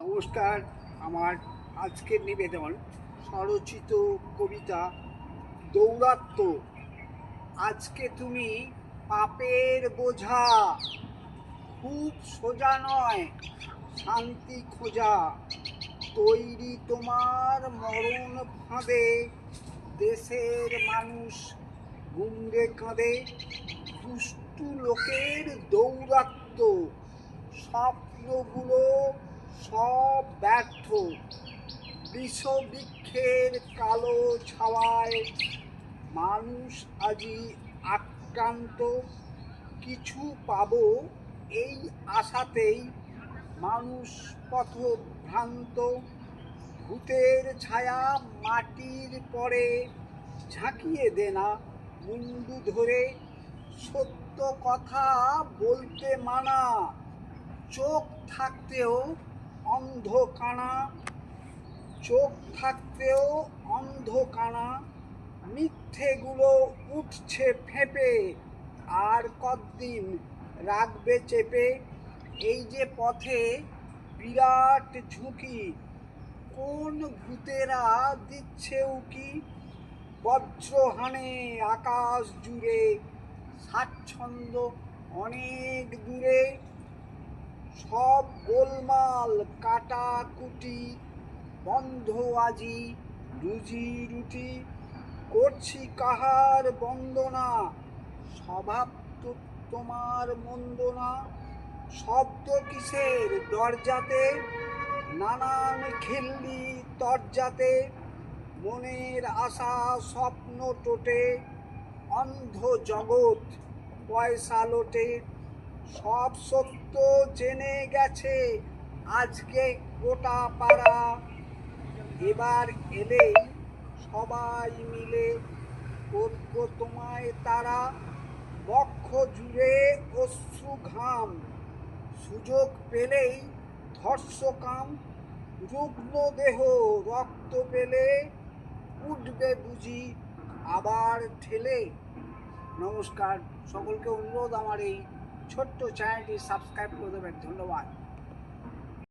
নমস্কার। আমার আজকের নিবেদন স্বরচিত কবিতা দৌরাত্ম। আজকে তুমি পাপের বোঝা, খুব সোজা নয় শান্তি খোঁজা। তৈরি তোমার মরণ ফাঁদে, দেশের মানুষ গুমরে কাঁদে। দুষ্টু লোকের দৌরাত্ম, স্বপ্নগুলো সব ব্যর্থ। বিষবৃক্ষের কালো ছাওয়ায় মানুষ আজি আক্রান্ত। কিছু পাবো এই আশাতেই মানুষ পথভ্রান্ত। ভূতের ছায়া মাটির পরে ঝাঁকিয়ে দে না মুন্ডু ধরে। সত্য কথা বলতে মানা, চোখ থাকতেও অন্ধ কানা। চোখ থাকতেও অন্ধ কানা। মিথ্যেগুলো উঠছে ফেঁপে, আর কতদিন রাখবে চেপে। এই যে পথে বিরাট ঝুঁকি, কোন ভূতেরা দিচ্ছে উকি। বজ্র হানে আকাশ জুড়ে, স্বাচ্ছন্দ্য অনেক দূরে। সব গোলমাল কাটাকুটি, বন্ধ আজি রুজি রুটি। করছি কাহার বন্দনা, স্বভাব তো তোমার মন্দ না। শব্দ কিসের দরজাতে, নানান খিল্লি তরজাতে। মনের আশা স্বপ্ন টোটে, অন্ধ জগৎ পয়সা লোটে। সব সত্য জেনে গেছে আজকে গোটা পাড়া। এবার এলেই সবাই মিলে করব তোমায় তারা। বক্ষ জুড়ে অশ্রু ঘাম, সুযোগ পেলেই ধর্ষকাম। রুগ্ন দেহ রক্ত পেলে, উঠবে বুঝি আবার ঠেলে। নমস্কার, সকলকে অনুরোধ আমার এই ছোট্ট চ্যানেলটি সাবস্ক্রাইব করে দেবেন। ধন্যবাদ।